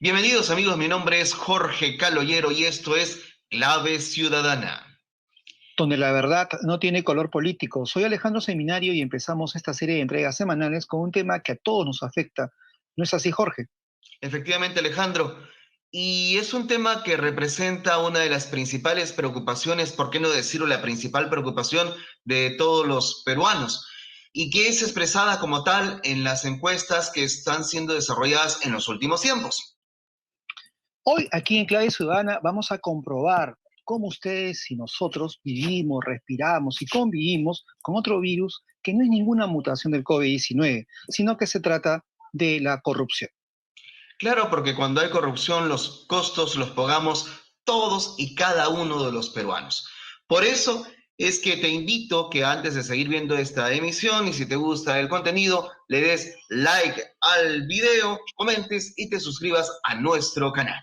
Bienvenidos amigos, mi nombre es Jorge Caloyero y esto es Clave Ciudadana. Donde la verdad no tiene color político. Soy Alejandro Seminario y empezamos esta serie de entregas semanales con un tema que a todos nos afecta. ¿No es así, Jorge? Efectivamente, Alejandro, y es un tema que representa una de las principales preocupaciones, por qué no decirlo, la principal preocupación de todos los peruanos, y que es expresada como tal en las encuestas que están siendo desarrolladas en los últimos tiempos. Hoy, aquí en Clave Ciudadana, vamos a comprobar cómo ustedes y nosotros vivimos, respiramos y convivimos con otro virus que no es ninguna mutación del COVID-19, sino que se trata de la corrupción. Claro, porque cuando hay corrupción, los costos los pagamos todos y cada uno de los peruanos. Por eso es que te invito que antes de seguir viendo esta emisión y si te gusta el contenido, le des like al video, comentes y te suscribas a nuestro canal.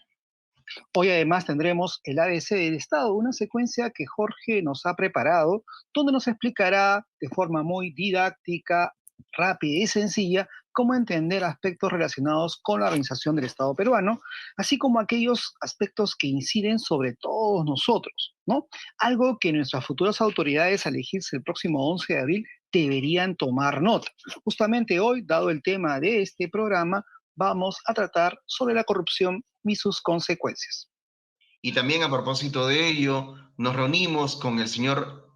Hoy además tendremos el ABC del Estado, una secuencia que Jorge nos ha preparado, donde nos explicará de forma muy didáctica, rápida y sencilla cómo entender aspectos relacionados con la organización del Estado peruano, así como aquellos aspectos que inciden sobre todos nosotros, ¿no? Algo que nuestras futuras autoridades al elegirse el próximo 11 de abril deberían tomar nota. Justamente hoy, dado el tema de este programa, vamos a tratar sobre la corrupción y sus consecuencias. Y también a propósito de ello, nos reunimos con el señor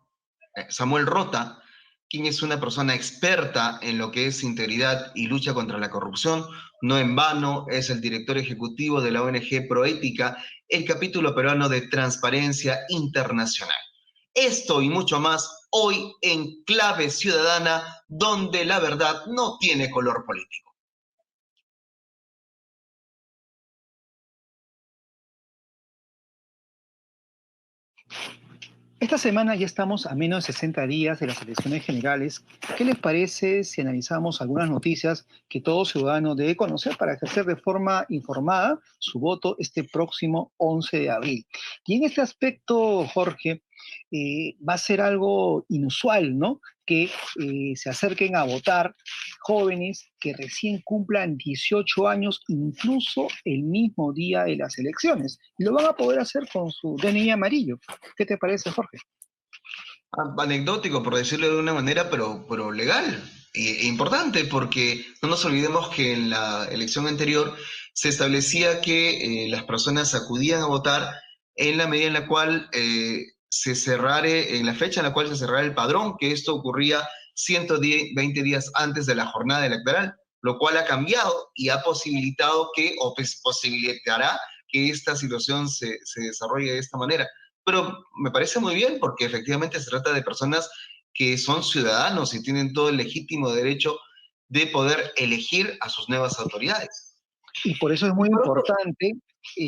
Samuel Rota, quien es una persona experta en lo que es integridad y lucha contra la corrupción. No en vano, es el director ejecutivo de la ONG Proética, el capítulo peruano de Transparencia Internacional. Esto y mucho más hoy en Clave Ciudadana, donde la verdad no tiene color político. Esta semana ya estamos a menos de 60 días de las elecciones generales. ¿Qué les parece si analizamos algunas noticias que todo ciudadano debe conocer para ejercer de forma informada su voto este próximo 11 de abril? Y en este aspecto, Jorge, va a ser algo inusual, ¿no? Que se acerquen a votar jóvenes que recién cumplan 18 años, incluso el mismo día de las elecciones. Y lo van a poder hacer con su DNI amarillo. ¿Qué te parece, Jorge? Anecdótico, por decirlo de una manera, pero legal e importante, porque no nos olvidemos que en la elección anterior se establecía que las personas acudían a votar en la medida en la cual se cerrare, en la fecha en la cual se cerrara el padrón, que esto ocurría 120 días antes de la jornada electoral, lo cual ha cambiado y ha posibilitado que, o pues posibilitará que esta situación se desarrolle de esta manera. Pero me parece muy bien porque efectivamente se trata de personas que son ciudadanos y tienen todo el legítimo derecho de poder elegir a sus nuevas autoridades. Y por eso es muy importante,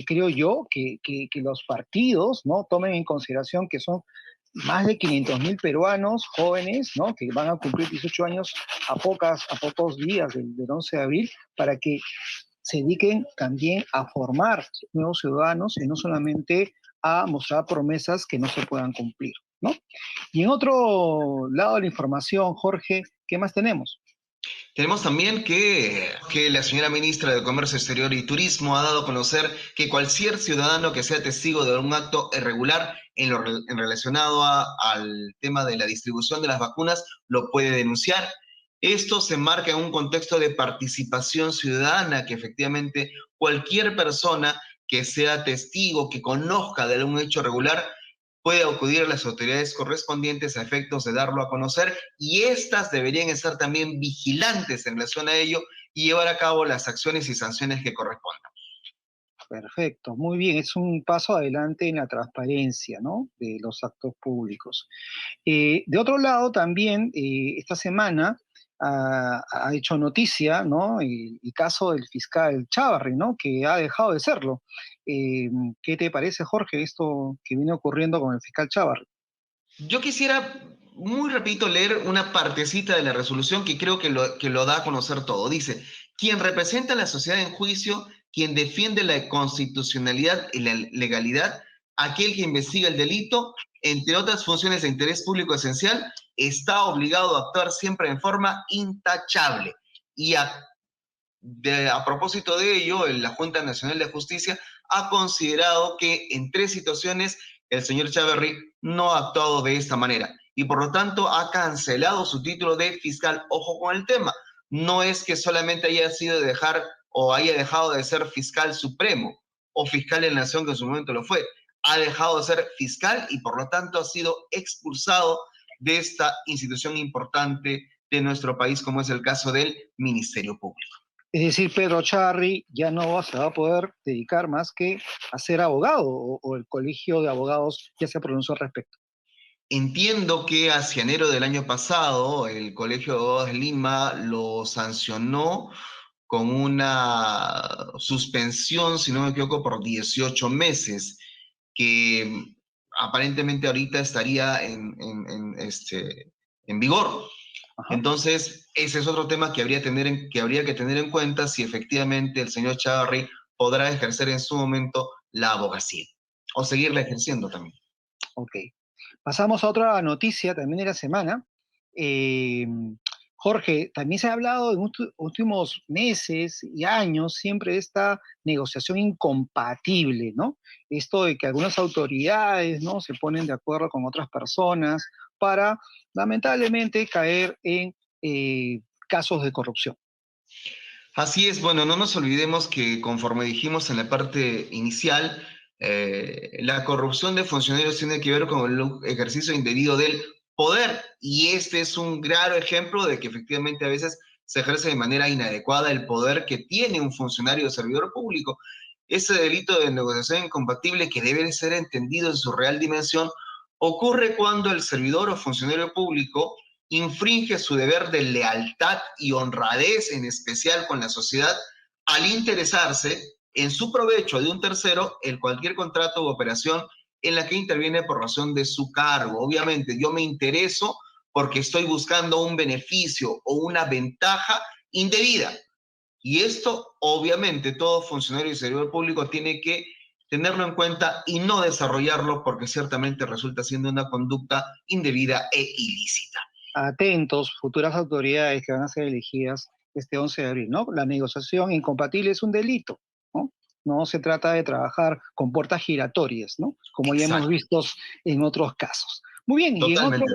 creo yo, que los partidos, ¿no?, tomen en consideración que son más de 500.000 peruanos jóvenes, ¿no?, que van a cumplir 18 años a pocos días del 11 de abril, para que se dediquen también a formar nuevos ciudadanos y no solamente a mostrar promesas que no se puedan cumplir, ¿no? Y en otro lado de la información, Jorge, ¿qué más tenemos? Tenemos también que la señora ministra de Comercio Exterior y Turismo ha dado a conocer que cualquier ciudadano que sea testigo de un acto irregular en relacionado al tema de la distribución de las vacunas lo puede denunciar. Esto se marca en un contexto de participación ciudadana, que efectivamente cualquier persona que sea testigo, que conozca de algún hecho irregular, puede acudir a las autoridades correspondientes a efectos de darlo a conocer y éstas deberían estar también vigilantes en relación a ello y llevar a cabo las acciones y sanciones que correspondan. Perfecto, muy bien, es un paso adelante en la transparencia, ¿no?, de los actos públicos. De otro lado, también esta semana ha hecho noticia, ¿no?, el caso del fiscal Chávarri, ¿no?, que ha dejado de serlo. Eh, ¿Qué te parece, Jorge, esto que viene ocurriendo con el fiscal Chávarri? Yo quisiera, muy repito, leer una partecita de la resolución que creo que lo da a conocer todo. Dice, quien representa a la sociedad en juicio, quien defiende la constitucionalidad y la legalidad, aquel que investiga el delito, entre otras funciones de interés público esencial, está obligado a actuar siempre en forma intachable y a a propósito de ello, la Junta Nacional de Justicia ha considerado que en 3 situaciones el señor Chávarri no ha actuado de esta manera y por lo tanto ha cancelado su título de fiscal. Ojo con el tema, no es que solamente haya sido haya dejado de ser fiscal supremo o fiscal de la nación que en su momento lo fue, ha dejado de ser fiscal y por lo tanto ha sido expulsado de esta institución importante de nuestro país, como es el caso del Ministerio Público. Es decir, Pedro Chávarri ya no se va a poder dedicar más que a ser abogado, o el Colegio de Abogados ya se pronunció al respecto. Entiendo que hacia enero del año pasado el Colegio de Abogados de Lima lo sancionó con una suspensión, si no me equivoco, por 18 meses, que aparentemente ahorita estaría en vigor. Ajá. Entonces, ese es otro tema que habría que tener en cuenta si efectivamente el señor Chávarri podrá ejercer en su momento la abogacía o seguirla ejerciendo también. Ok. Pasamos a otra noticia también de la semana. Eh, Jorge, también se ha hablado en últimos meses y años siempre de esta negociación incompatible, ¿no? Esto de que algunas autoridades, ¿no?, se ponen de acuerdo con otras personas para, lamentablemente, caer en casos de corrupción. Así es, bueno, no nos olvidemos que conforme dijimos en la parte inicial, la corrupción de funcionarios tiene que ver con el ejercicio indebido del poder y este es un claro ejemplo de que efectivamente a veces se ejerce de manera inadecuada el poder que tiene un funcionario o servidor público. Ese delito de negociación incompatible que debe ser entendido en su real dimensión ocurre cuando el servidor o funcionario público infringe su deber de lealtad y honradez, en especial con la sociedad, al interesarse en su provecho de un tercero en cualquier contrato u operación en la que interviene por razón de su cargo. Obviamente, yo me intereso porque estoy buscando un beneficio o una ventaja indebida. Y esto, obviamente, todo funcionario y servidor público tiene que tenerlo en cuenta y no desarrollarlo porque ciertamente resulta siendo una conducta indebida e ilícita. Atentos, futuras autoridades que van a ser elegidas este 11 de abril, ¿no? La negociación incompatible es un delito, ¿no? No se trata de trabajar con puertas giratorias, ¿no? Como ya hemos Exacto. visto en otros casos. Muy bien, Totalmente.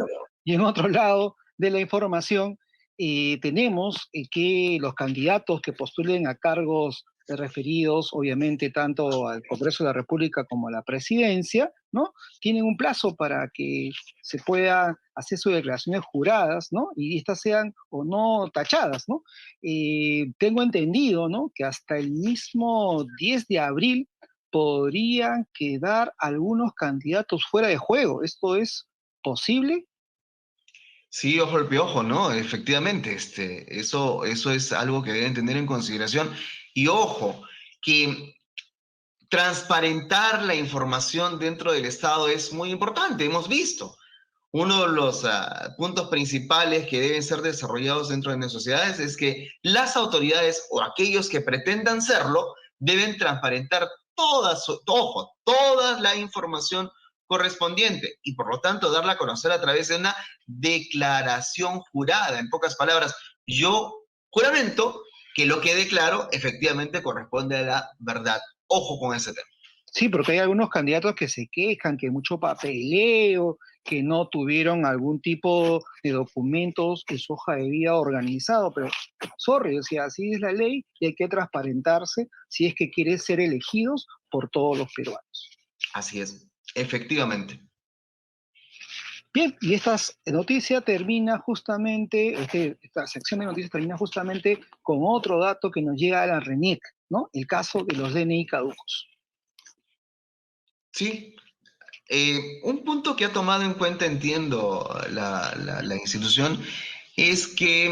y en otro lado de la información, tenemos que los candidatos que postulen a cargos referidos, obviamente, tanto al Congreso de la República como a la presidencia, ¿no?, tienen un plazo para que se pueda hacer sus declaraciones juradas, ¿no?, y estas sean o no tachadas, ¿no? Tengo entendido, ¿no?, que hasta el mismo 10 de abril podrían quedar algunos candidatos fuera de juego. ¿Esto es posible? Sí, ojo al piojo, ¿no? Efectivamente, eso es algo que deben tener en consideración. Y ojo, que transparentar la información dentro del Estado es muy importante, hemos visto. Uno de los puntos principales que deben ser desarrollados dentro de las sociedades es que las autoridades o aquellos que pretendan serlo deben transparentar toda la información correspondiente y por lo tanto darla a conocer a través de una declaración jurada. En pocas palabras, yo juramento que lo que declaro efectivamente corresponde a la verdad. Ojo con ese tema. Sí, porque hay algunos candidatos que se quejan que mucho papeleo, que no tuvieron algún tipo de documentos en su hoja de vida organizado, pero sorry, o sea, así es la ley y hay que transparentarse si es que quieren ser elegidos por todos los peruanos. Así es, efectivamente. Bien, y esta noticia termina justamente, esta sección de noticias termina justamente con otro dato que nos llega a la RENIEC, ¿no? El caso de los DNI caducos. Sí, un punto que ha tomado en cuenta, entiendo, la institución, es que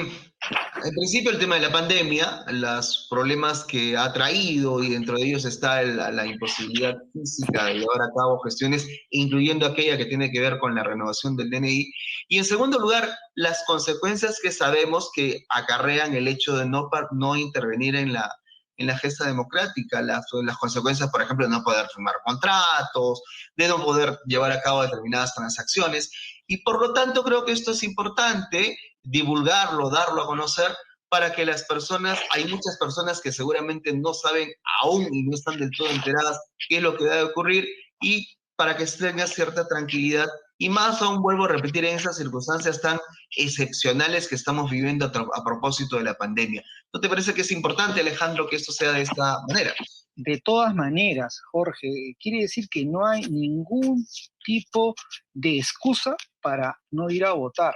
en principio el tema de la pandemia, los problemas que ha traído y dentro de ellos está la imposibilidad física de llevar a cabo gestiones, incluyendo aquella que tiene que ver con la renovación del DNI. Y en segundo lugar, las consecuencias que sabemos que acarrean el hecho de no intervenir en la gesta democrática, las consecuencias, por ejemplo, de no poder firmar contratos, de no poder llevar a cabo determinadas transacciones. Y por lo tanto creo que esto es importante divulgarlo, darlo a conocer, para que las personas, hay muchas personas que seguramente no saben aún y no están del todo enteradas qué es lo que debe ocurrir, y para que se tenga cierta tranquilidad, y más aún vuelvo a repetir en esas circunstancias tan excepcionales que estamos viviendo a propósito de la pandemia. ¿No te parece que es importante, Alejandro, que esto sea de esta manera? De todas maneras, Jorge, quiere decir que no hay ningún tipo de excusa para no ir a votar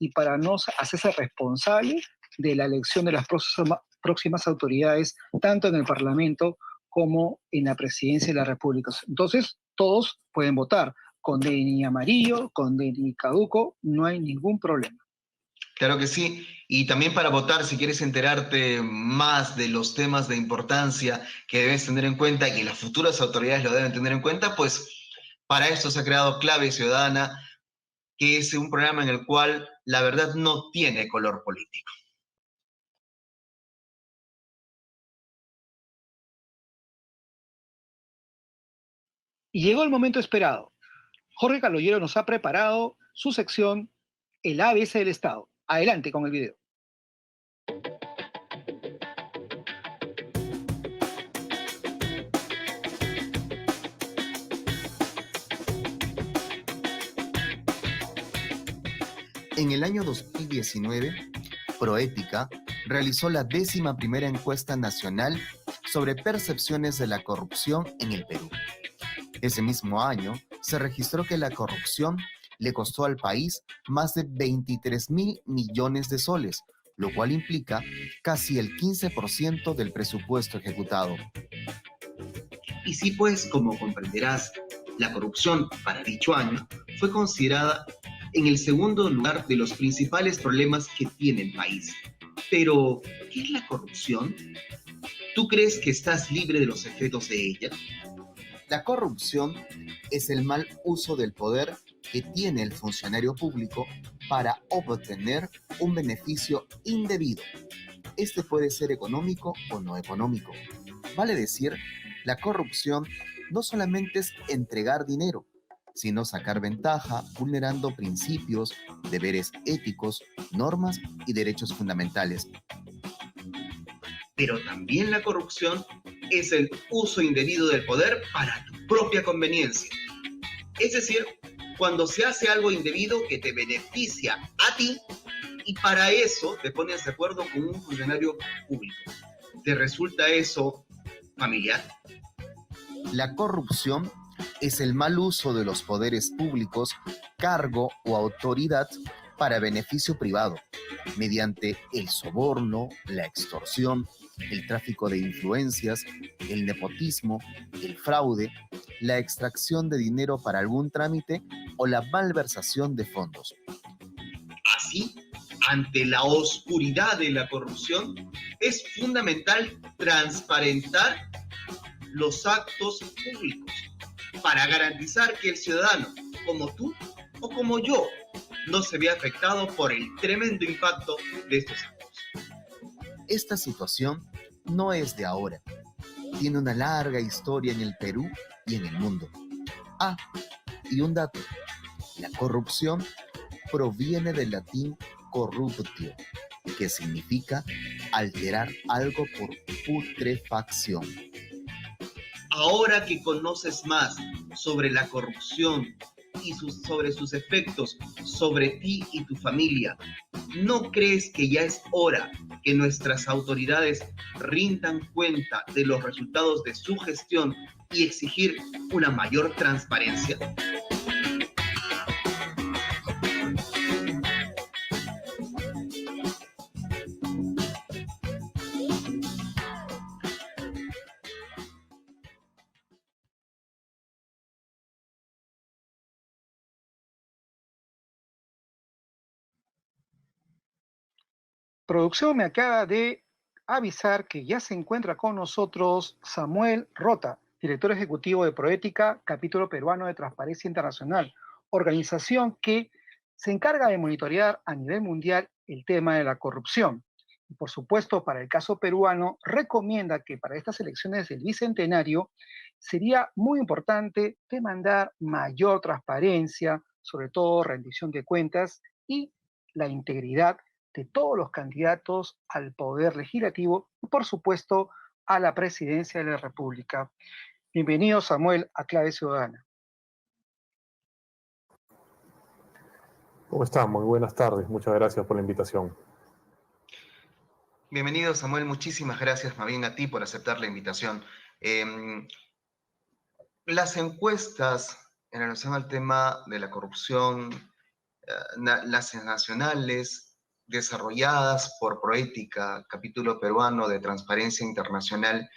y para no hacerse responsable de la elección de las próximas autoridades, tanto en el Parlamento como en la Presidencia de la República. Entonces, todos pueden votar, con DNI amarillo, con DNI caduco, no hay ningún problema. Claro que sí. Y también para votar, si quieres enterarte más de los temas de importancia que debes tener en cuenta y que las futuras autoridades lo deben tener en cuenta, pues para esto se ha creado Clave Ciudadana, que es un programa en el cual la verdad no tiene color político. Y llegó el momento esperado. Jorge Caloyero nos ha preparado su sección El ABC del Estado. Adelante con el video. En el año 2019, Proética realizó la 11ª encuesta nacional sobre percepciones de la corrupción en el Perú. Ese mismo año se registró que la corrupción le costó al país más de 23.000 millones de soles, lo cual implica casi el 15% del presupuesto ejecutado. Y sí, pues, como comprenderás, la corrupción para dicho año fue considerada en el segundo lugar de los principales problemas que tiene el país. Pero, ¿qué es la corrupción? ¿Tú crees que estás libre de los efectos de ella? La corrupción es el mal uso del poder que tiene el funcionario público para obtener un beneficio indebido. Este puede ser económico o no económico. Vale decir, la corrupción no solamente es entregar dinero, sino sacar ventaja vulnerando principios, deberes éticos, normas y derechos fundamentales. Pero también la corrupción es el uso indebido del poder para tu propia conveniencia. Es decir, cuando se hace algo indebido que te beneficia a ti y para eso te pones de acuerdo con un funcionario público. ¿Te resulta eso familiar? La corrupción es el mal uso de los poderes públicos, cargo o autoridad para beneficio privado, mediante el soborno, la extorsión, el tráfico de influencias, el nepotismo, el fraude, la extracción de dinero para algún trámite o la malversación de fondos. Así, ante la oscuridad de la corrupción, es fundamental transparentar los actos públicos para garantizar que el ciudadano, como tú o como yo, no se vea afectado por el tremendo impacto de estos actos. Esta situación no es de ahora. Tiene una larga historia en el Perú y en el mundo. Y un dato. La corrupción proviene del latín corruptio, que significa alterar algo por putrefacción. Ahora que conoces más sobre la corrupción y sobre sus efectos sobre ti y tu familia, ¿no crees que ya es hora que nuestras autoridades rindan cuenta de los resultados de su gestión y exigir una mayor transparencia? Producción me acaba de avisar que ya se encuentra con nosotros Samuel Rota, director ejecutivo de Proética, capítulo peruano de Transparencia Internacional, organización que se encarga de monitorear a nivel mundial el tema de la corrupción. Y por supuesto, para el caso peruano, recomienda que para estas elecciones del Bicentenario sería muy importante demandar mayor transparencia, sobre todo rendición de cuentas y la integridad de todos los candidatos al poder legislativo y, por supuesto, a la presidencia de la República. Bienvenido, Samuel, a Clave Ciudadana. ¿Cómo están? Muy buenas tardes. Muchas gracias por la invitación. Bienvenido, Samuel. Muchísimas gracias, más bien a ti, por aceptar la invitación. Las encuestas en relación al tema de la corrupción, las nacionales desarrolladas por Proética, capítulo peruano de Transparencia Internacional,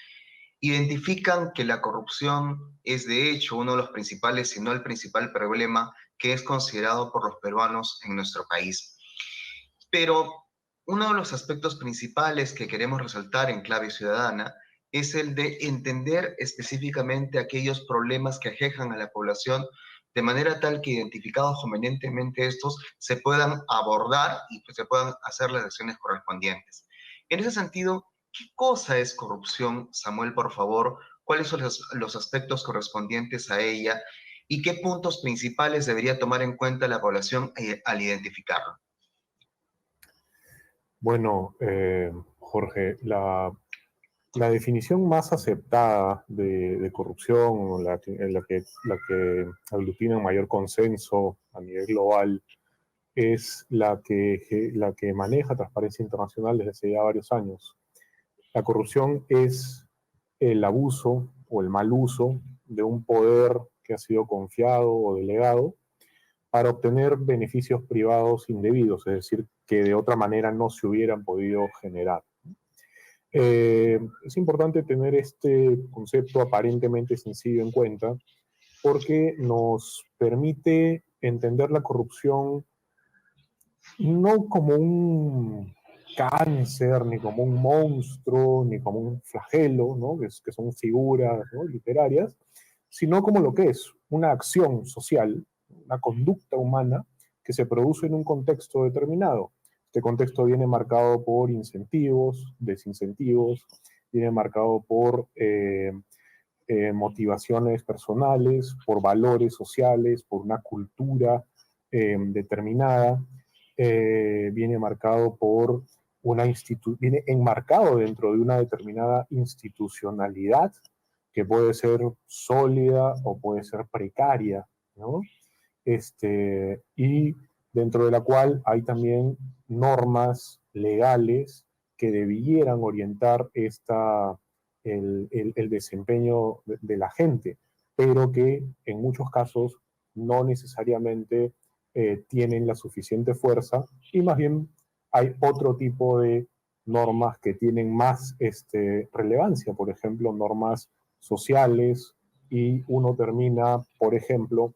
identifican que la corrupción es de hecho uno de los principales, si no el principal problema que es considerado por los peruanos en nuestro país. Pero uno de los aspectos principales que queremos resaltar en Clave Ciudadana es el de entender específicamente aquellos problemas que aquejan a la población, de manera tal que identificados convenientemente estos se puedan abordar y se puedan hacer las acciones correspondientes. En ese sentido, ¿qué cosa es corrupción, Samuel, por favor? ¿Cuáles son los aspectos correspondientes a ella? ¿Y qué puntos principales debería tomar en cuenta la población al identificarlo? Bueno, Jorge, la definición más aceptada de corrupción, la que aglutina mayor consenso a nivel global, es la que maneja Transparencia Internacional desde hace ya varios años. La corrupción es el abuso o el mal uso de un poder que ha sido confiado o delegado para obtener beneficios privados indebidos, es decir, que de otra manera no se hubieran podido generar. Es importante tener este concepto aparentemente sencillo en cuenta porque nos permite entender la corrupción no como un cáncer, ni como un monstruo, ni como un flagelo, ¿no? que son figuras, ¿no?, literarias, sino como lo que es una acción social, una conducta humana que se produce en un contexto determinado. Este contexto viene marcado por incentivos, desincentivos, viene marcado por motivaciones personales, por valores sociales, por una cultura determinada, viene marcado por viene enmarcado dentro de una determinada institucionalidad que puede ser sólida o puede ser precaria, ¿no? Y dentro de la cual hay también normas legales que debieran orientar el desempeño de la gente, pero que en muchos casos no necesariamente tienen la suficiente fuerza y más bien hay otro tipo de normas que tienen más relevancia, por ejemplo, normas sociales, y uno termina, por ejemplo,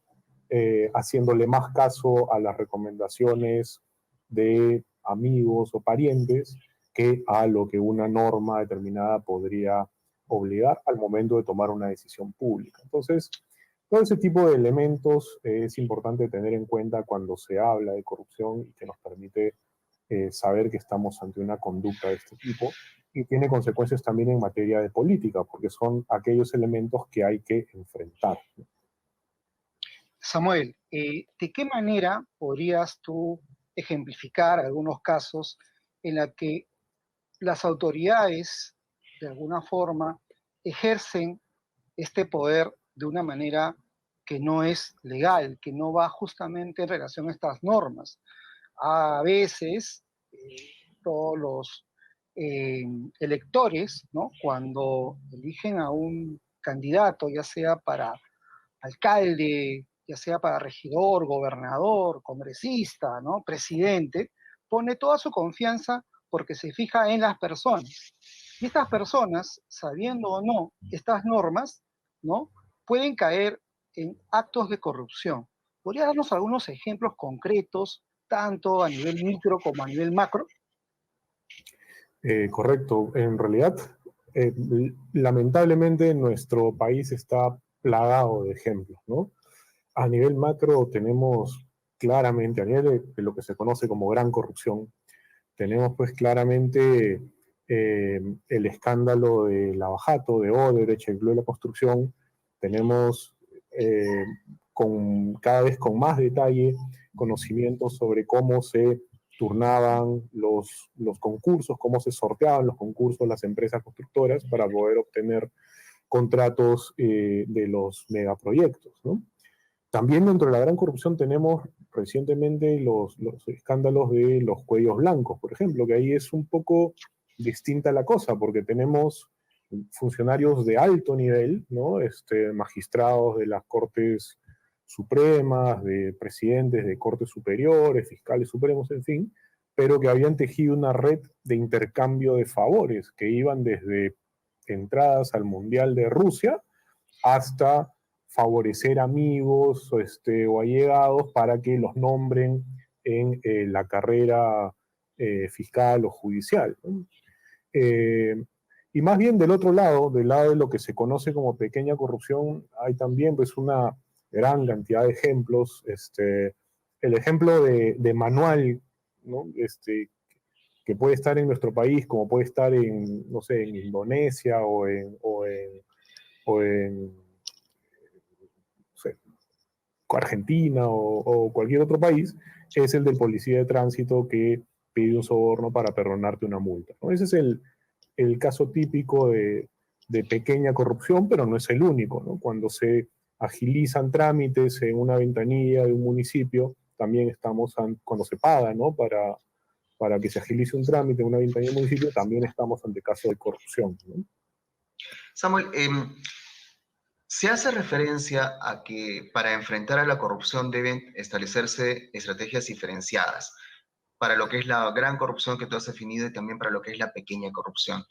haciéndole más caso a las recomendaciones de amigos o parientes que a lo que una norma determinada podría obligar al momento de tomar una decisión pública. Entonces, todo ese tipo de elementos es importante tener en cuenta cuando se habla de corrupción y que nos permite saber que estamos ante una conducta de este tipo, y tiene consecuencias también en materia de política, porque son aquellos elementos que hay que enfrentar. Samuel, ¿de qué manera podrías tú ejemplificar algunos casos en la que las autoridades, de alguna forma, ejercen este poder de una manera que no es legal, que no va justamente en relación a estas normas? A veces, todos los electores, ¿no?, cuando eligen a un candidato, ya sea para alcalde, ya sea para regidor, gobernador, congresista, ¿no?, presidente, pone toda su confianza porque se fija en las personas. Y estas personas, sabiendo o no estas normas, ¿no?, pueden caer en actos de corrupción. ¿Podría darnos algunos ejemplos concretos, tanto a nivel micro como a nivel macro? Correcto. En realidad, lamentablemente nuestro país está plagado de ejemplos, ¿no? A nivel macro tenemos claramente, a nivel de lo que se conoce como gran corrupción, tenemos pues claramente el escándalo de Lavajato, de Odebrecht, el Club de la Construcción. Tenemos cada vez con más detalle conocimientos sobre cómo se turnaban los concursos, cómo se sorteaban los concursos las empresas constructoras para poder obtener contratos de los megaproyectos, ¿no? También dentro de la gran corrupción tenemos recientemente los escándalos de los cuellos blancos, por ejemplo, que ahí es un poco distinta la cosa, porque tenemos funcionarios de alto nivel, ¿no? Magistrados de las Cortes Supremas, de presidentes de Cortes Superiores, fiscales supremos, en fin, pero que habían tejido una red de intercambio de favores que iban desde entradas al Mundial de Rusia hasta favorecer amigos o allegados para que los nombren en la carrera fiscal o judicial, ¿no? Y más bien del otro lado, del lado de lo que se conoce como pequeña corrupción, hay también pues una gran cantidad de ejemplos. El ejemplo de manual, ¿no? Que puede estar en nuestro país, como puede estar en, no sé, en Indonesia o en no sé, Argentina o cualquier otro país, es el del policía de tránsito que pide un soborno para perdonarte una multa, ¿no? Ese es el caso típico de pequeña corrupción, pero no es el único, ¿no? Cuando se agilizan trámites en una ventanilla de un municipio, también estamos, cuando se paga, ¿no? Para que se agilice un trámite en una ventanilla de un municipio, también estamos ante casos de corrupción, ¿no? Samuel, se hace referencia a que para enfrentar a la corrupción deben establecerse estrategias diferenciadas para lo que es la gran corrupción que tú has definido y también para lo que es la pequeña corrupción.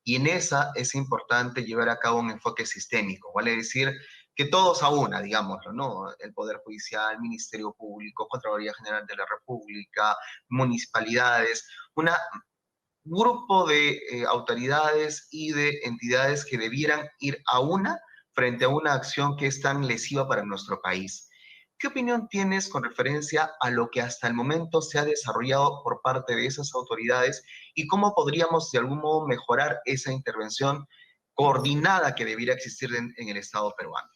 Y en esa es importante llevar a cabo un enfoque sistémico, vale decir que todos a una, digámoslo, ¿no? El Poder Judicial, Ministerio Público, Contraloría General de la República, municipalidades, un grupo de autoridades y de entidades que debieran ir a una frente a una acción que es tan lesiva para nuestro país. ¿Qué opinión tienes con referencia a lo que hasta el momento se ha desarrollado por parte de esas autoridades y cómo podríamos de algún modo mejorar esa intervención coordinada que debiera existir en el Estado peruano?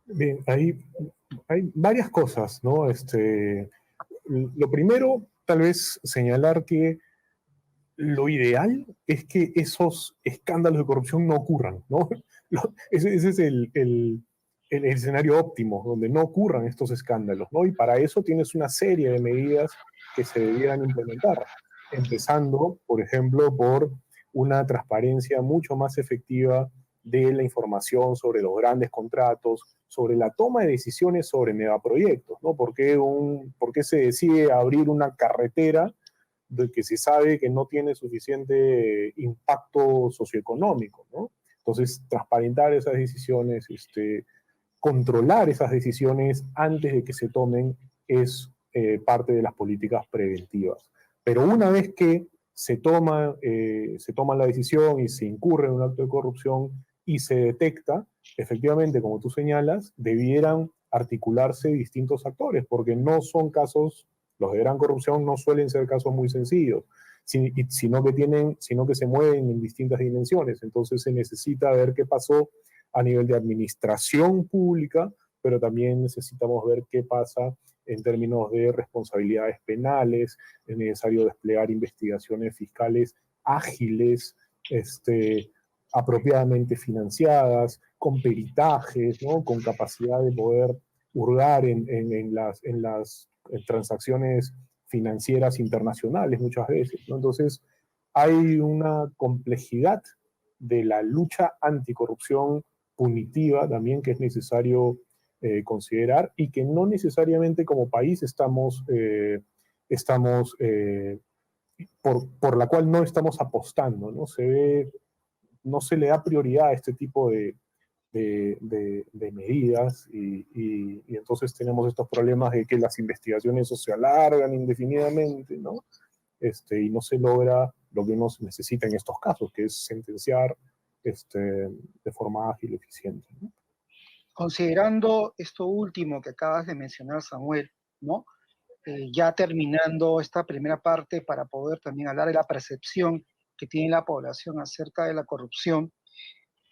Bien, hay varias cosas, ¿no? Lo primero, tal vez señalar que lo ideal es que esos escándalos de corrupción no ocurran, ¿no? Ese es el escenario óptimo, donde no ocurran estos escándalos, ¿no? Y para eso tienes una serie de medidas que se debieran implementar, empezando, por ejemplo, por una transparencia mucho más efectiva de la información sobre los grandes contratos, sobre la toma de decisiones sobre megaproyectos, ¿no? ¿Por qué se decide abrir una carretera de que se sabe que no tiene suficiente impacto socioeconómico, ¿no? Entonces, transparentar esas decisiones, controlar esas decisiones antes de que se tomen es parte de las políticas preventivas. Pero una vez que se toma la decisión y se incurre en un acto de corrupción y se detecta, efectivamente, como tú señalas, debieran articularse distintos actores, porque no son casos, los de gran corrupción no suelen ser casos muy sencillos, sino que se mueven en distintas dimensiones. Entonces se necesita ver qué pasó a nivel de administración pública, pero también necesitamos ver qué pasa en términos de responsabilidades penales. Es necesario desplegar investigaciones fiscales ágiles, apropiadamente financiadas, con peritajes, ¿no? Con capacidad de poder hurgar en las transacciones financieras internacionales muchas veces, ¿no? Entonces, hay una complejidad de la lucha anticorrupción punitiva también que es necesario considerar y que no necesariamente como país por la cual no estamos apostando, ¿no? No se le da prioridad a este tipo de medidas y entonces tenemos estos problemas de que las investigaciones se alargan indefinidamente, ¿no? Y no se logra lo que uno necesita en estos casos, que es sentenciar de forma ágil y eficiente, ¿no? Considerando esto último que acabas de mencionar, Samuel, ¿no? Ya terminando esta primera parte para poder también hablar de la percepción que tiene la población acerca de la corrupción,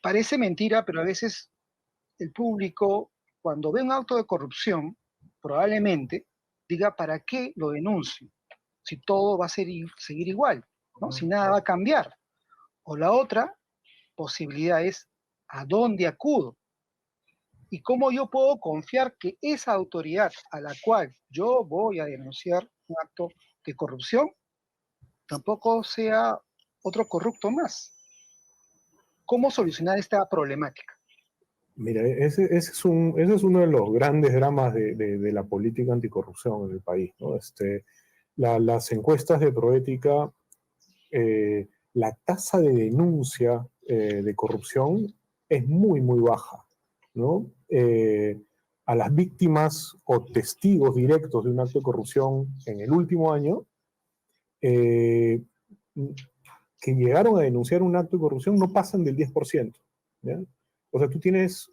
parece mentira, pero a veces el público, cuando ve un acto de corrupción, probablemente diga para qué lo denuncio, si todo va a seguir igual, ¿no? Si nada va a cambiar. O la otra posibilidad es a dónde acudo y cómo yo puedo confiar que esa autoridad a la cual yo voy a denunciar un acto de corrupción tampoco sea otro corrupto más. ¿Cómo solucionar esta problemática? Mira, ese es uno de los grandes dramas de la política anticorrupción en el país, ¿no? Las encuestas de Proética, la tasa de denuncia de corrupción es muy, muy baja, ¿no? A las víctimas o testigos directos de un acto de corrupción en el último año, que llegaron a denunciar un acto de corrupción no pasan del 10%. ¿Ya? O sea, tú tienes,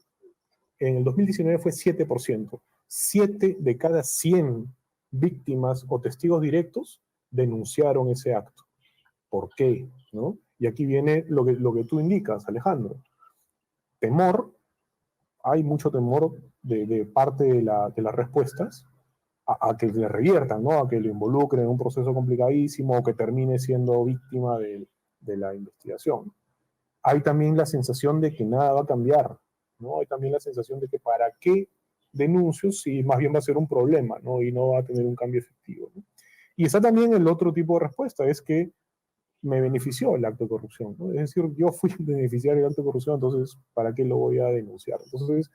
en el 2019 fue 7%. 7 de cada 100 víctimas o testigos directos denunciaron ese acto. ¿Por qué? ¿No? Y aquí viene lo que tú indicas, Alejandro. Temor, hay mucho temor de parte de las respuestas a que le reviertan, ¿no? A que lo involucren en un proceso complicadísimo o que termine siendo víctima de la investigación. Hay también la sensación de que nada va a cambiar, ¿no? Hay también la sensación de que para qué denuncio si más bien va a ser un problema, ¿no? Y no va a tener un cambio efectivo, ¿no? Y está también el otro tipo de respuesta, es que me benefició el acto de corrupción, ¿no? Es decir, yo fui beneficiario del acto de corrupción, entonces, ¿para qué lo voy a denunciar? Entonces,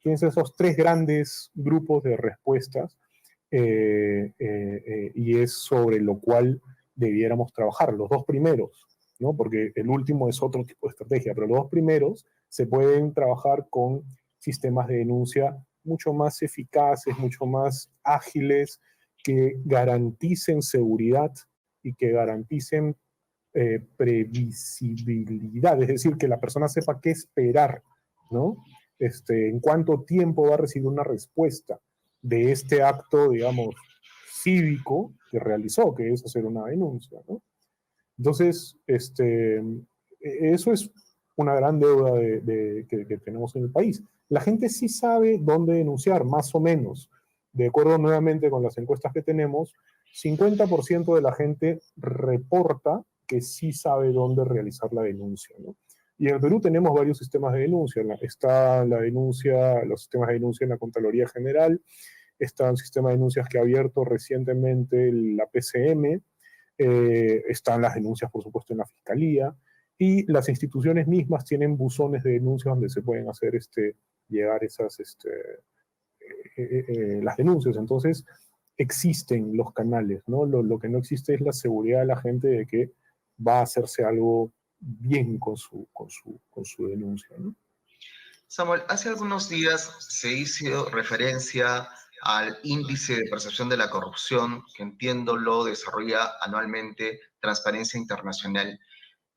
tienes esos tres grandes grupos de respuestas y es sobre lo cual debiéramos trabajar. Los dos primeros, ¿no? Porque el último es otro tipo de estrategia, pero los dos primeros se pueden trabajar con sistemas de denuncia mucho más eficaces, mucho más ágiles, que garanticen seguridad y que garanticen previsibilidad, es decir, que la persona sepa qué esperar, ¿no? En cuánto tiempo va a recibir una respuesta de este acto, digamos, cívico que realizó, que es hacer una denuncia, ¿no? Entonces, eso es una gran deuda que tenemos en el país. La gente sí sabe dónde denunciar, más o menos. De acuerdo nuevamente con las encuestas que tenemos, 50% de la gente reporta que sí sabe dónde realizar la denuncia, ¿no? Y en el Perú tenemos varios sistemas de denuncia. Está la denuncia, los sistemas de denuncia en la Contraloría General, está el sistema de denuncias que ha abierto recientemente la PCM, están las denuncias, por supuesto, en la Fiscalía, y las instituciones mismas tienen buzones de denuncias donde se pueden hacer llegar las denuncias. Entonces, existen los canales, ¿no? Lo que no existe es la seguridad de la gente de que va a hacerse algo bien con su denuncia, ¿no? Samuel, hace algunos días se hizo referencia al índice de percepción de la corrupción, que entiendo lo desarrolla anualmente Transparencia Internacional.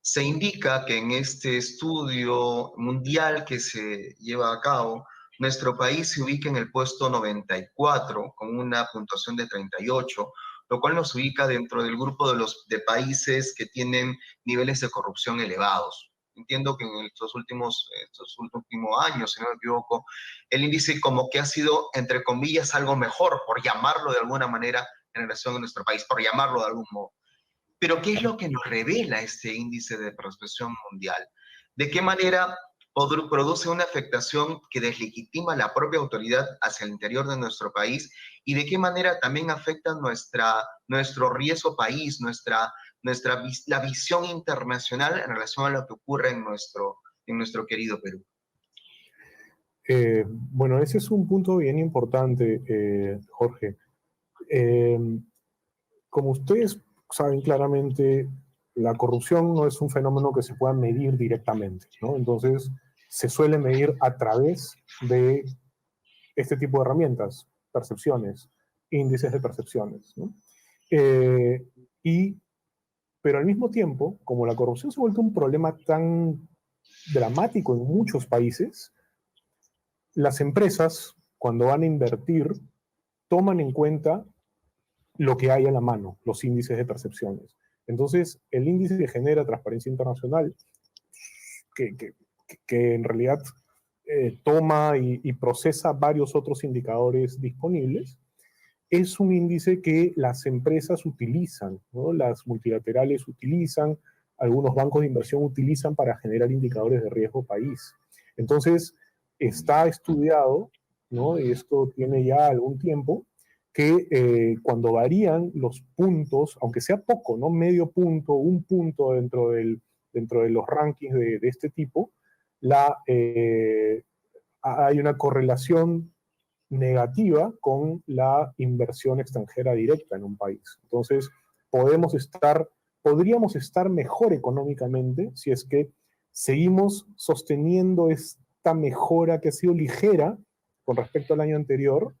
Se indica que en este estudio mundial que se lleva a cabo, nuestro país se ubica en el puesto 94 con una puntuación de 38, lo cual nos ubica dentro del grupo de países que tienen niveles de corrupción elevados. Entiendo que en estos últimos años, si no me equivoco, el índice como que ha sido, entre comillas, algo mejor, por llamarlo de alguna manera, en relación a nuestro país, por llamarlo de algún modo. Pero ¿qué es lo que nos revela este índice de percepción mundial? ¿De qué manera produce una afectación que deslegitima la propia autoridad hacia el interior de nuestro país? ¿Y de qué manera también afecta nuestro riesgo país, la visión internacional en relación a lo que ocurre en nuestro querido Perú? Bueno, ese es un punto bien importante, Jorge. Como ustedes saben claramente, la corrupción no es un fenómeno que se pueda medir directamente, ¿no? Entonces, se suele medir a través de este tipo de herramientas, percepciones, índices de percepciones, ¿no? Pero al mismo tiempo, como la corrupción se ha vuelto un problema tan dramático en muchos países, las empresas, cuando van a invertir, toman en cuenta lo que hay a la mano, los índices de percepciones. Entonces, el índice que genera Transparencia Internacional, que en realidad toma y procesa varios otros indicadores disponibles, es un índice que las empresas utilizan, ¿no? Las multilaterales utilizan, algunos bancos de inversión utilizan para generar indicadores de riesgo país. Entonces, está estudiado, ¿no? Y esto tiene ya algún tiempo, que cuando varían los puntos, aunque sea poco, ¿no? Medio punto, un punto dentro de los rankings de este tipo, hay una correlación negativa con la inversión extranjera directa en un país. Entonces, podríamos estar mejor económicamente si es que seguimos sosteniendo esta mejora que ha sido ligera con respecto al año anterior.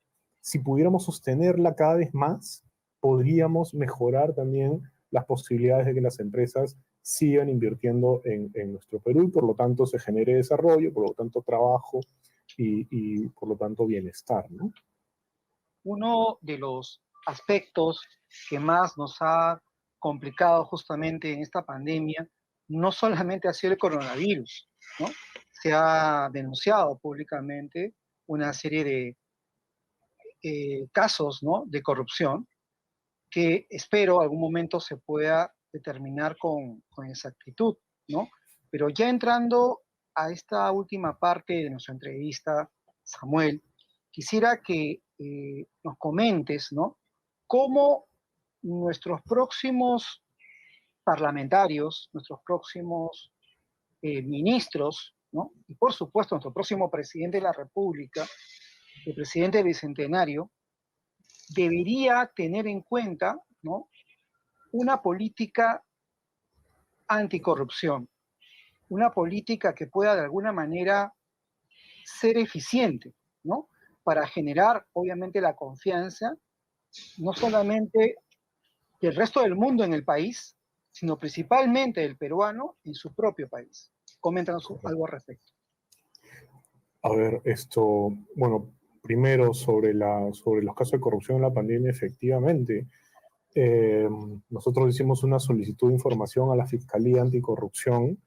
Si pudiéramos sostenerla cada vez más, podríamos mejorar también las posibilidades de que las empresas sigan invirtiendo en nuestro Perú y por lo tanto se genere desarrollo, por lo tanto trabajo y por lo tanto bienestar, ¿no? Uno de los aspectos que más nos ha complicado justamente en esta pandemia no solamente ha sido el coronavirus, ¿no? Se ha denunciado públicamente una serie de casos, ¿no?, de corrupción que espero algún momento se pueda determinar con exactitud, ¿no? Pero ya entrando a esta última parte de nuestra entrevista, Samuel, quisiera que nos comentes, ¿no?, cómo nuestros próximos parlamentarios, nuestros próximos ministros, ¿no?, y por supuesto nuestro próximo presidente de la República, el presidente bicentenario, debería tener en cuenta, ¿no?, una política anticorrupción, una política que pueda de alguna manera ser eficiente, ¿no?, para generar obviamente la confianza, no solamente del resto del mundo en el país, sino principalmente del peruano en su propio país. Coméntanos algo al respecto. A ver, bueno, primero sobre los casos de corrupción en la pandemia, efectivamente, nosotros hicimos una solicitud de información a la Fiscalía Anticorrupción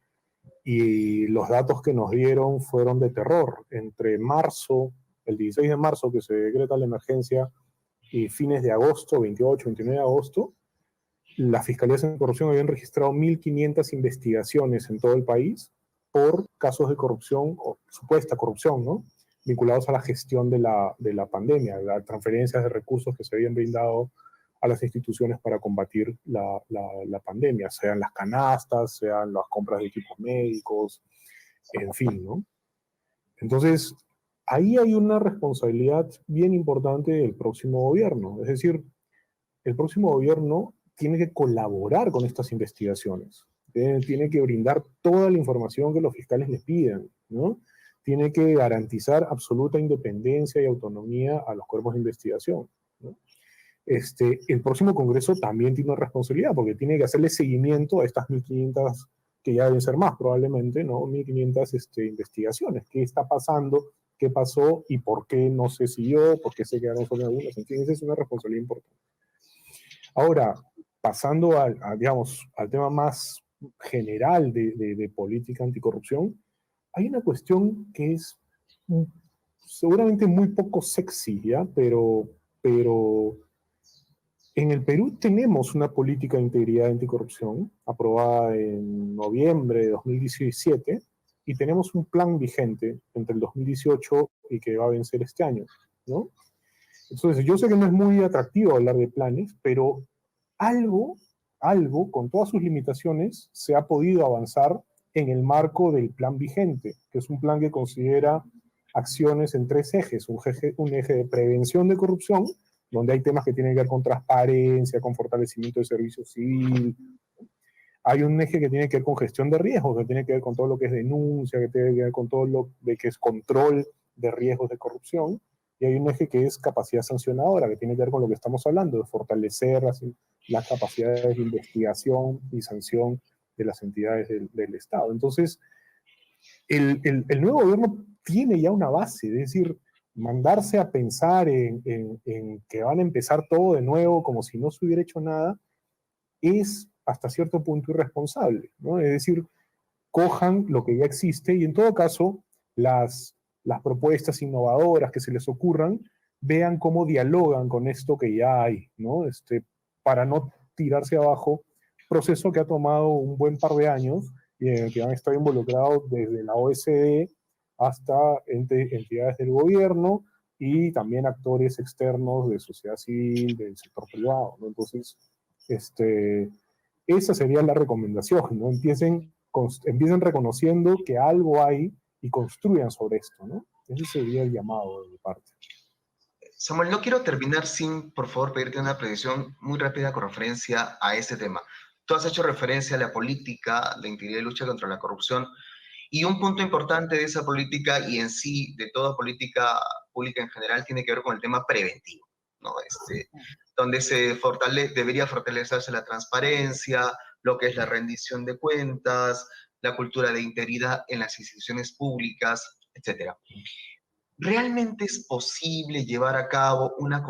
y los datos que nos dieron fueron de terror. Entre el 16 de marzo que se decreta la emergencia y fines de agosto, 28, 29 de agosto, la Fiscalía Anticorrupción habían registrado 1.500 investigaciones en todo el país por casos de corrupción o supuesta corrupción, ¿no?, vinculados a la gestión de la pandemia, las transferencias de recursos que se habían brindado a las instituciones para combatir la pandemia, sean las canastas, sean las compras de equipos médicos, en fin, ¿no? Entonces, ahí hay una responsabilidad bien importante del próximo gobierno, es decir, el próximo gobierno tiene que colaborar con estas investigaciones, tiene que brindar toda la información que los fiscales les pidan, ¿no? Tiene que garantizar absoluta independencia y autonomía a los cuerpos de investigación, ¿no? El próximo Congreso también tiene una responsabilidad porque tiene que hacerle seguimiento a estas 1.500, que ya deben ser más probablemente, ¿no? 1.500 investigaciones. ¿Qué está pasando? ¿Qué pasó? ¿Y por qué no se siguió? ¿Por qué se quedaron solo algunas? En fin, esa es una responsabilidad importante. Ahora, pasando digamos, al tema más general de política anticorrupción, hay una cuestión que es seguramente muy poco sexy, ¿ya? Pero en el Perú tenemos una política de integridad anticorrupción aprobada en noviembre de 2017 y tenemos un plan vigente entre el 2018 y que va a vencer este año, ¿no? Entonces, yo sé que no es muy atractivo hablar de planes, pero algo, con todas sus limitaciones, se ha podido avanzar en el marco del plan vigente, que es un plan que considera acciones en 3 ejes. Un eje de prevención de corrupción, donde hay temas que tienen que ver con transparencia, con fortalecimiento del servicio civil. Hay un eje que tiene que ver con gestión de riesgos, que tiene que ver con todo lo que es denuncia, que tiene que ver con todo lo que es control de riesgos de corrupción. Y hay un eje que es capacidad sancionadora, que tiene que ver con lo que estamos hablando, de fortalecer las capacidades de investigación y sanción de las entidades del Estado. Entonces, el nuevo gobierno tiene ya una base, es decir, mandarse a pensar en que van a empezar todo de nuevo como si no se hubiera hecho nada, es hasta cierto punto irresponsable, ¿no? Es decir, cojan lo que ya existe y en todo caso las propuestas innovadoras que se les ocurran, vean cómo dialogan con esto que ya hay, ¿no? Para no tirarse abajo, proceso que ha tomado un buen par de años y en el que han estado involucrados desde la OSD hasta entidades del gobierno y también actores externos de sociedad civil, del sector privado, ¿no? Entonces, esa sería la recomendación, ¿no? Empiecen reconociendo que algo hay y construyan sobre esto, ¿no? Ese sería el llamado de mi parte. Samuel, no quiero terminar sin, por favor, pedirte una precisión muy rápida con referencia a este tema. Tú has hecho referencia a la política de integridad y lucha contra la corrupción, y un punto importante de esa política y en sí de toda política pública en general tiene que ver con el tema preventivo, ¿no? Donde debería fortalecerse la transparencia, lo que es la rendición de cuentas, la cultura de integridad en las instituciones públicas, etcétera. ¿Realmente es posible llevar a cabo una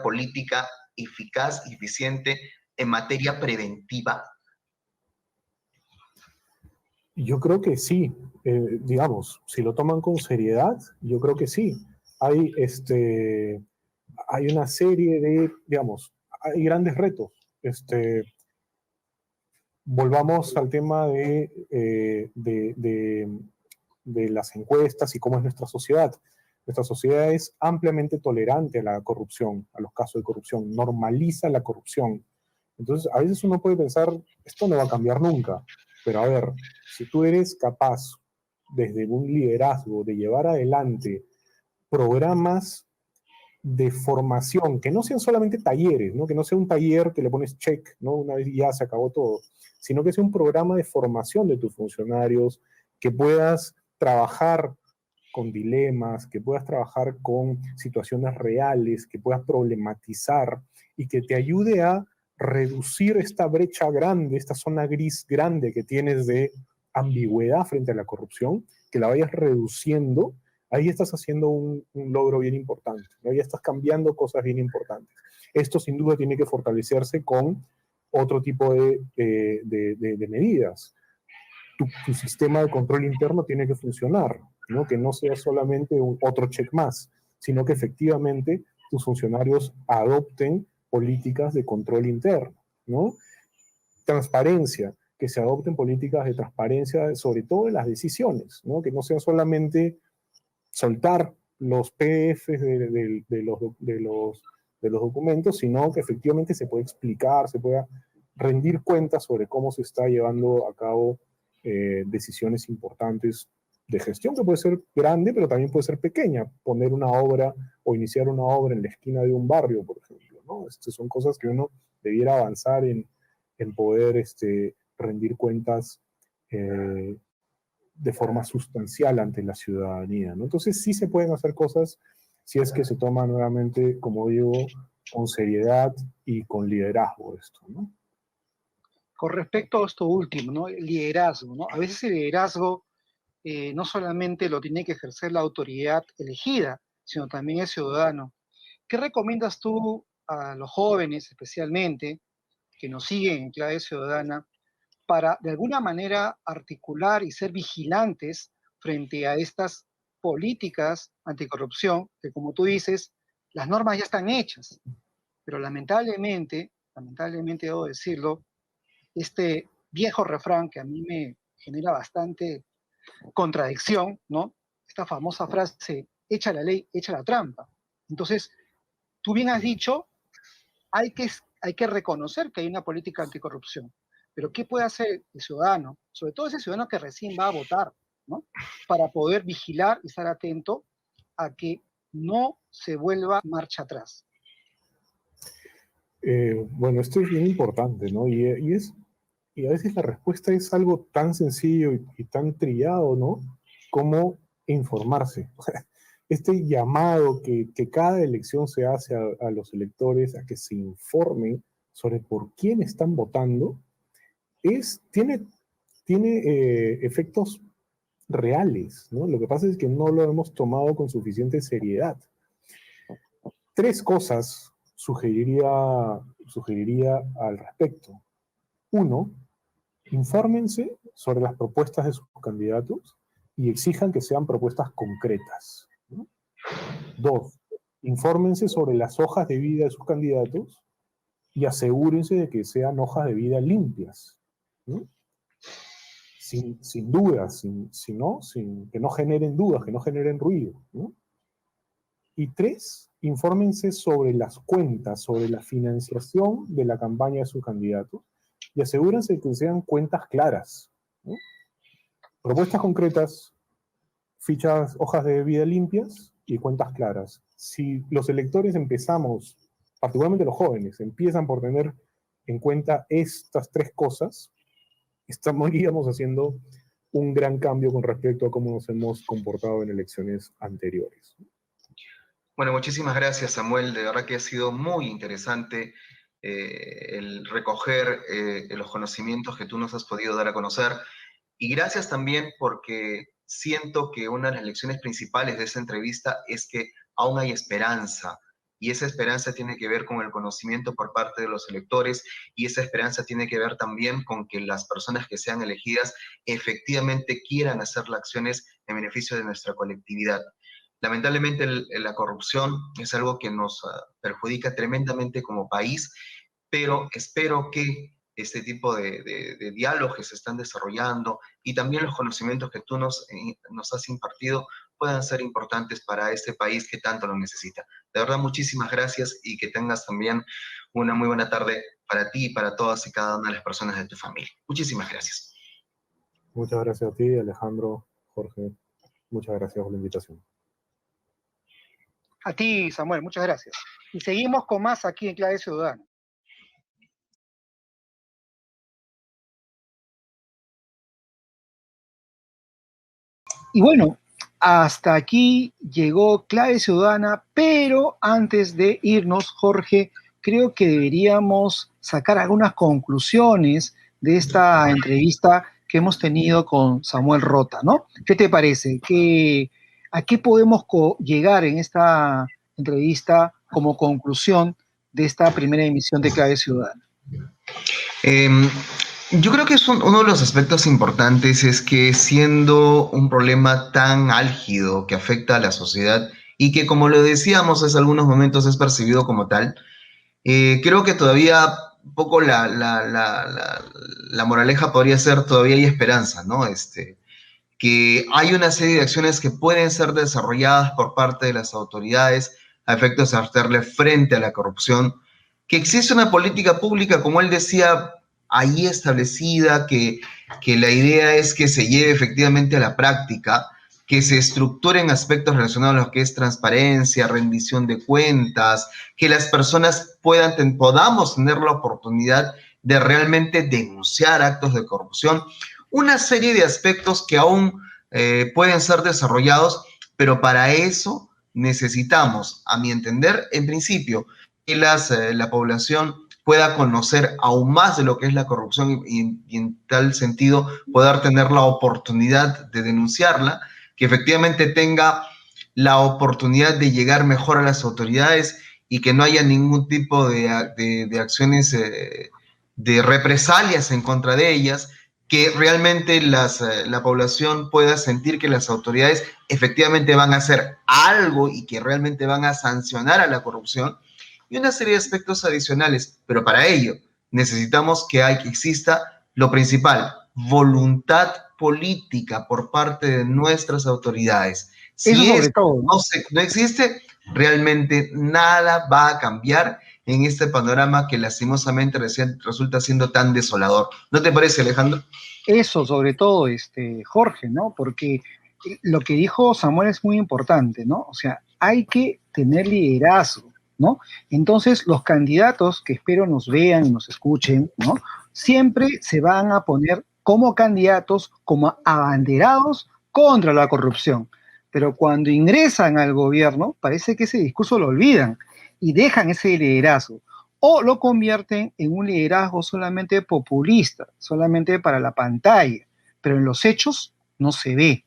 política eficaz y eficiente en materia preventiva? Yo creo que sí, digamos, si lo toman con seriedad, yo creo que sí. Hay, hay una serie de, digamos, hay grandes retos. Volvamos al tema de las encuestas y cómo es nuestra sociedad. Nuestra sociedad es ampliamente tolerante a la corrupción, a los casos de corrupción, normaliza la corrupción. Entonces, a veces uno puede pensar, esto no va a cambiar nunca, pero a ver, si tú eres capaz, desde un liderazgo, de llevar adelante programas de formación, que no sean solamente talleres, ¿no? Que no sea un taller que le pones check, ¿no? Una vez y ya se acabó todo, sino que sea un programa de formación de tus funcionarios, que puedas trabajar con dilemas, que puedas trabajar con situaciones reales, que puedas problematizar y que te ayude a reducir esta brecha grande, esta zona gris grande que tienes de ambigüedad frente a la corrupción, que la vayas reduciendo. Ahí estás haciendo un logro bien importante, ¿no? Ya estás cambiando cosas bien importantes. Esto sin duda tiene que fortalecerse con otro tipo de medidas. Tu sistema de control interno tiene que funcionar, ¿no? Que no sea solamente otro check más, sino que efectivamente tus funcionarios adopten políticas de control interno, ¿no? Transparencia, que se adopten políticas de transparencia, sobre todo en las decisiones, ¿no? Que no sean solamente soltar los PDFs de los documentos, sino que efectivamente se pueda explicar, se pueda rendir cuentas sobre cómo se está llevando a cabo decisiones importantes de gestión, que puede ser grande, pero también puede ser pequeña. Poner una obra o iniciar una obra en la esquina de un barrio, por ejemplo, ¿no? Son cosas que uno debiera avanzar en poder rendir cuentas de forma sustancial ante la ciudadanía, ¿no? Entonces sí se pueden hacer cosas si es que se toma nuevamente, como digo, con seriedad y con liderazgo esto, ¿no? Con respecto a esto último, ¿no? El liderazgo, ¿no? A veces el liderazgo no solamente lo tiene que ejercer la autoridad elegida, sino también el ciudadano. ¿Qué recomiendas tú a los jóvenes, especialmente, que nos siguen en Clave Ciudadana, para de alguna manera articular y ser vigilantes frente a estas políticas anticorrupción, que como tú dices, las normas ya están hechas, pero lamentablemente debo decirlo, este viejo refrán que a mí me genera bastante contradicción, ¿no? Esta famosa frase, echa la ley, echa la trampa. Entonces, tú bien has dicho, hay que reconocer que hay una política anticorrupción, pero ¿qué puede hacer el ciudadano, sobre todo ese ciudadano que recién va a votar, ¿no? Para poder vigilar y estar atento a que no se vuelva marcha atrás? Bueno, esto es bien importante, ¿no? Y a veces la respuesta es algo tan sencillo y tan trillado, ¿no? Como informarse. O sea, este llamado que cada elección se hace a los electores a que se informen sobre por quién están votando, tiene efectos reales, ¿no? Lo que pasa es que no lo hemos tomado con suficiente seriedad. Tres cosas sugeriría al respecto. Uno, infórmense sobre las propuestas de sus candidatos y exijan que sean propuestas concretas, ¿no? Dos, infórmense sobre las hojas de vida de sus candidatos y asegúrense de que sean hojas de vida limpias, ¿no? Sin dudas, que no generen dudas, que no generen ruido, ¿no? Y tres, infórmense sobre las cuentas, sobre la financiación de la campaña de su candidato y asegúrense de que sean cuentas claras, ¿no? Propuestas concretas, fichas, hojas de vida limpias y cuentas claras. Si los electores empezamos, particularmente los jóvenes, empiezan por tener en cuenta estas tres cosas, estaríamos haciendo un gran cambio con respecto a cómo nos hemos comportado en elecciones anteriores. Bueno, muchísimas gracias, Samuel. De verdad que ha sido muy interesante el recoger los conocimientos que tú nos has podido dar a conocer. Y gracias también porque siento que una de las lecciones principales de esta entrevista es que aún hay esperanza. Y esa esperanza tiene que ver con el conocimiento por parte de los electores y esa esperanza tiene que ver también con que las personas que sean elegidas efectivamente quieran hacer las acciones en beneficio de nuestra colectividad. Lamentablemente la corrupción es algo que nos perjudica tremendamente como país, pero espero que este tipo de diálogos que se están desarrollando y también los conocimientos que tú nos has impartido puedan ser importantes para este país que tanto lo necesita. De verdad, muchísimas gracias y que tengas también una muy buena tarde para ti y para todas y cada una de las personas de tu familia. Muchísimas gracias. Muchas gracias a ti, Alejandro, Jorge. Muchas gracias por la invitación. A ti, Samuel, muchas gracias. Y seguimos con más aquí en Clave Ciudadana. Y bueno, hasta aquí llegó Clave Ciudadana, pero antes de irnos, Jorge, creo que deberíamos sacar algunas conclusiones de esta entrevista que hemos tenido con Samuel Rota, ¿no? ¿Qué te parece? ¿A qué podemos llegar en esta entrevista como conclusión de esta primera emisión de Clave Ciudadana? Yo creo que uno de los aspectos importantes es que siendo un problema tan álgido que afecta a la sociedad y que, como lo decíamos, hace algunos momentos es percibido como tal, creo que todavía un poco la moraleja podría ser todavía hay esperanza, ¿no? Que hay una serie de acciones que pueden ser desarrolladas por parte de las autoridades a efectos de hacerle frente a la corrupción, que existe una política pública, como él decía, ahí establecida, que la idea es que se lleve efectivamente a la práctica, que se estructuren aspectos relacionados a lo que es transparencia, rendición de cuentas, que las personas podamos tener la oportunidad de realmente denunciar actos de corrupción, una serie de aspectos que aún pueden ser desarrollados, pero para eso necesitamos, a mi entender, en principio, que la población pueda conocer aún más de lo que es la corrupción y en tal sentido poder tener la oportunidad de denunciarla, que efectivamente tenga la oportunidad de llegar mejor a las autoridades y que no haya ningún tipo de acciones de represalias en contra de ellas, que realmente la población pueda sentir que las autoridades efectivamente van a hacer algo y que realmente van a sancionar a la corrupción y una serie de aspectos adicionales. Pero para ello necesitamos que exista lo principal, voluntad política por parte de nuestras autoridades. Si eso sobre todo, ¿no? no existe, realmente nada va a cambiar en este panorama que lastimosamente resulta siendo tan desolador. ¿No te parece, Alejandro? Eso sobre todo, Jorge, ¿no? Porque lo que dijo Samuel es muy importante, ¿no? O sea, hay que tener liderazgo, ¿no? Entonces, los candidatos que espero nos vean y nos escuchen, ¿no? Siempre se van a poner como candidatos, como abanderados contra la corrupción. Pero cuando ingresan al gobierno, parece que ese discurso lo olvidan y dejan ese liderazgo. O lo convierten en un liderazgo solamente populista, solamente para la pantalla, pero en los hechos no se ve.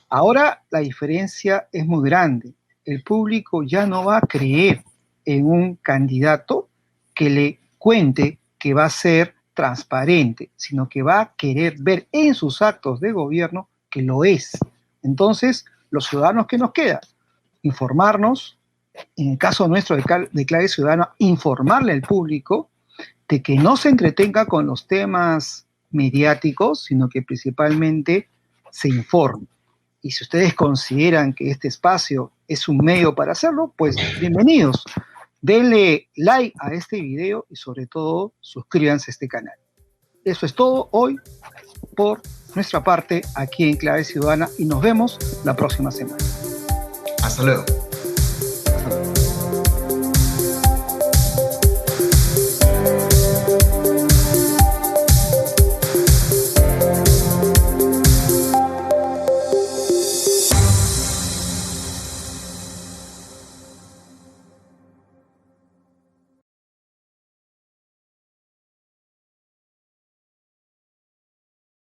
Ahora la diferencia es muy grande. El público ya no va a creer en un candidato que le cuente que va a ser transparente, sino que va a querer ver en sus actos de gobierno que lo es. Entonces, los ciudadanos que nos quedan, informarnos, en el caso nuestro de Clave Ciudadana, informarle al público de que no se entretenga con los temas mediáticos, sino que principalmente se informe. Y si ustedes consideran que este espacio es un medio para hacerlo, pues bienvenidos. Denle like a este video y sobre todo suscríbanse a este canal. Eso es todo hoy por nuestra parte aquí en Clave Ciudadana y nos vemos la próxima semana. Hasta luego.